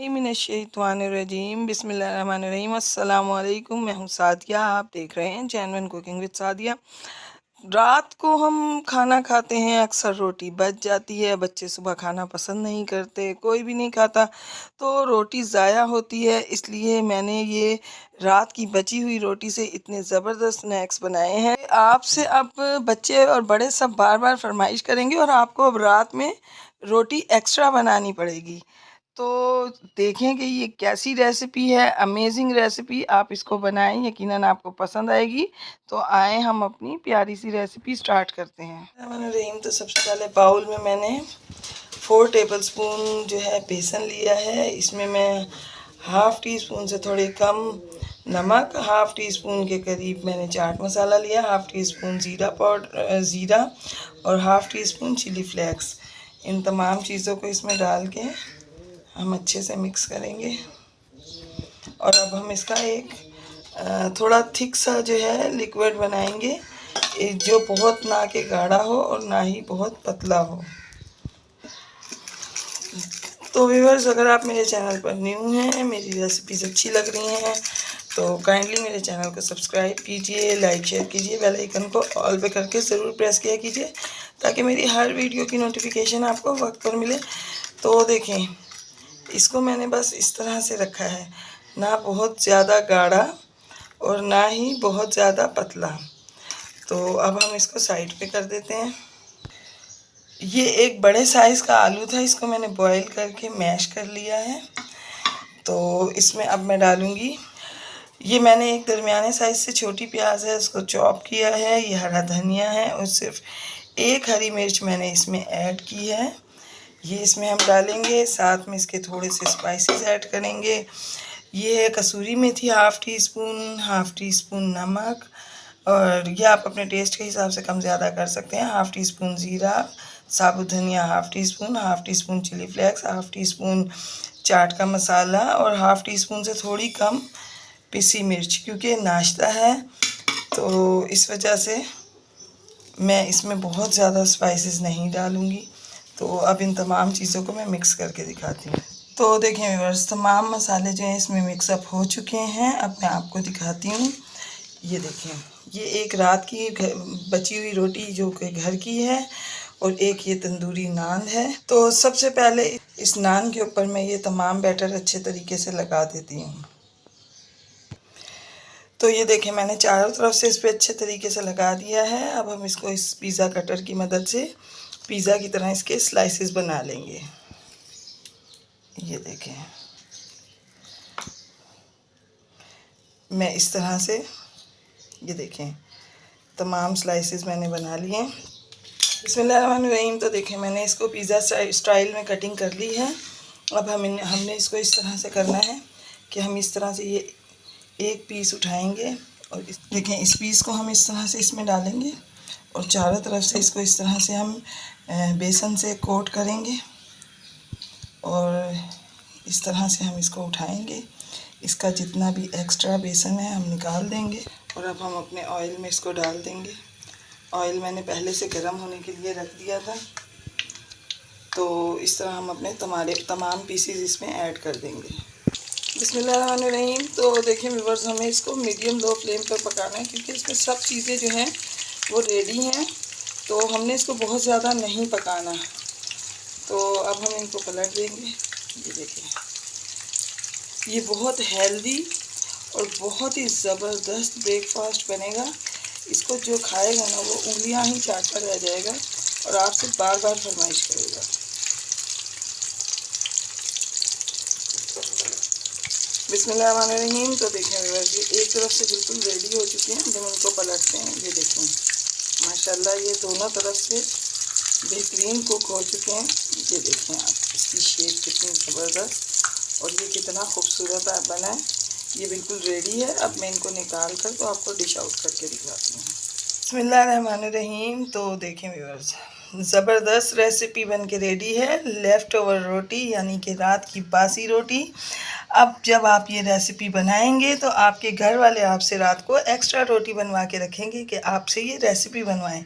मिनश्शैतानिर्रजीम बिस्मिल्लाहिर्रहमानिर्रहीम अस्सलाम वालेकुम। मैं हूँ सादिया, आप देख रहे हैं जेन्युइन कुकिंग विद सादिया। रात को हम खाना खाते हैं, अक्सर रोटी बच जाती है। बच्चे सुबह खाना पसंद नहीं करते, कोई भी नहीं खाता, तो रोटी ज़ाया होती है। इसलिए मैंने ये रात की बची हुई रोटी से इतने ज़बरदस्त स्नैक्स बनाए हैं। आपसे अब बच्चे और बड़े सब बार बार फरमाइश करेंगे और आपको अब रात में रोटी एक्स्ट्रा बनानी पड़ेगी। तो देखें कि ये कैसी रेसिपी है, अमेजिंग रेसिपी। आप इसको बनाएं, यकीनन आपको पसंद आएगी। तो आए हम अपनी प्यारी सी रेसिपी स्टार्ट करते हैं। रहीम तो सबसे पहले बाउल में मैंने 4 टेबलस्पून जो है बेसन लिया है। इसमें मैं हाफ़ टी स्पून से थोड़ी कम नमक, हाफ़ टी स्पून के करीब मैंने चाट मसाला लिया, हाफ़ टी स्पून ज़ीरा और half teaspoon chilli flakes. इन तमाम चीज़ों को इसमें डाल के हम अच्छे से मिक्स करेंगे। और अब हम इसका एक थोड़ा थिक सा जो है लिक्विड बनाएंगे, जो बहुत ना के गाढ़ा हो और ना ही बहुत पतला हो। तो व्यूअर्स, अगर आप मेरे चैनल पर न्यू हैं, मेरी रेसिपीज़ अच्छी लग रही हैं, तो काइंडली मेरे चैनल को सब्सक्राइब कीजिए, लाइक शेयर कीजिए, बेल आइकन को ऑल पे करके ज़रूर प्रेस किया कीजिए, ताकि मेरी हर वीडियो की नोटिफिकेशन आपको वक्त पर मिले। तो देखें, इसको मैंने बस इस तरह से रखा है, ना बहुत ज़्यादा गाढ़ा और ना ही बहुत ज़्यादा पतला। तो अब हम इसको साइड पे कर देते हैं। ये एक बड़े साइज़ का आलू था, इसको मैंने बॉईल करके मैश कर लिया है। तो इसमें अब मैं डालूँगी, ये मैंने एक दरमियाने साइज़ से छोटी प्याज है, उसको चॉप किया है। ये हरा धनिया है और सिर्फ एक हरी मिर्च मैंने इसमें ऐड की है, ये इसमें हम डालेंगे। साथ में इसके थोड़े से स्पाइसेस ऐड करेंगे। ये है कसूरी मेथी हाफ़ टी स्पून नमक, और ये आप अपने टेस्ट के हिसाब से कम ज़्यादा कर सकते हैं। हाफ़ टी स्पून ज़ीरा, साबुत धनिया half teaspoon chilli flakes, half teaspoon chaat का मसाला और हाफ़ टी स्पून से थोड़ी कम पिसी मिर्च। क्योंकि नाश्ता है तो इस वजह से मैं इसमें बहुत ज़्यादा स्पाइसेस नहीं डालूँगी। तो अब इन तमाम चीज़ों को मैं मिक्स करके दिखाती हूँ। तो देखें व्यूअर्स, तमाम मसाले जो हैं इसमें मिक्सअप हो चुके हैं। अब मैं आपको दिखाती हूँ। ये देखें, ये एक रात की बची हुई रोटी जो कि घर की है, और एक ये तंदूरी नान है। तो सबसे पहले इस नान के ऊपर मैं ये तमाम बैटर अच्छे तरीके से लगा देती हूँ। तो ये देखें, मैंने चारों तरफ से इस पर अच्छे तरीके से लगा दिया है। अब हम इसको इस पिज़्ज़ा कटर की मदद से पिज़्ज़ा की तरह इसके स्लाइसेस बना लेंगे। ये देखें, मैं इस तरह से, ये देखें, तमाम स्लाइसेस मैंने बना लिए हैं। बिस्मिल्लाहिर्रहमानिर्रहीम। तो देखें, मैंने इसको पिज़्ज़ा स्टाइल में कटिंग कर ली है। अब हमने इसको इस तरह से करना है कि हम इस तरह से ये एक पीस उठाएंगे और देखें, इस पीस को हम इस तरह से इसमें डालेंगे और चारों तरफ से इसको इस तरह से हम बेसन से कोट करेंगे और इस तरह से हम इसको उठाएंगे। इसका जितना भी एक्स्ट्रा बेसन है हम निकाल देंगे और अब हम अपने ऑयल में इसको डाल देंगे। ऑयल मैंने पहले से गर्म होने के लिए रख दिया था। तो इस तरह हम अपने तमाम पीसीज इसमें ऐड कर देंगे। बिस्मिल्लाहिर्रहमानिर्रहीम। तो देखिए व्यूअर्स, हमें इसको मीडियम लो फ्लेम पर पकाना है, क्योंकि इसमें सब चीज़ें जो हैं वो रेडी हैं। तो हमने इसको बहुत ज़्यादा नहीं पकाना। तो अब हम इनको पलट देंगे। ये देखिए, ये बहुत हेल्दी और बहुत ही ज़बरदस्त ब्रेकफास्ट बनेगा। इसको जो खाएगा ना, वो उंगलियां ही चाटता रह जाएगा और आपसे बार बार फरमाइश करेगा। बिस्मिल्लाहिर्रहमानिर्रहीम। तो देखें व्यूअर्स, ये एक तरफ से बिल्कुल रेडी हो चुके हैं। हम इनको पलटते हैं। ये देखें, माशाल्लाह ये दोनों तरफ से बेहतरीन कुक हो चुके हैं। ये देखें आप, इसकी शेप कितनी ज़बरदस्त और ये कितना खूबसूरत बना है। ये बिल्कुल रेडी है। अब मैं इनको निकाल कर तो आपको डिश आउट करके दिखाती हूँ। बिस्मिल्लाहिर्रहमानिर्रहीम। तो देखें व्यूअर्स, ज़बरदस्त रेसिपी बन के रेडी है। लेफ़्ट ओवर रोटी, यानी कि रात की बासी रोटी। अब जब आप ये रेसिपी बनाएंगे तो आपके घर वाले आपसे रात को एक्स्ट्रा रोटी बनवा के रखेंगे कि आपसे ये रेसिपी बनवाएं।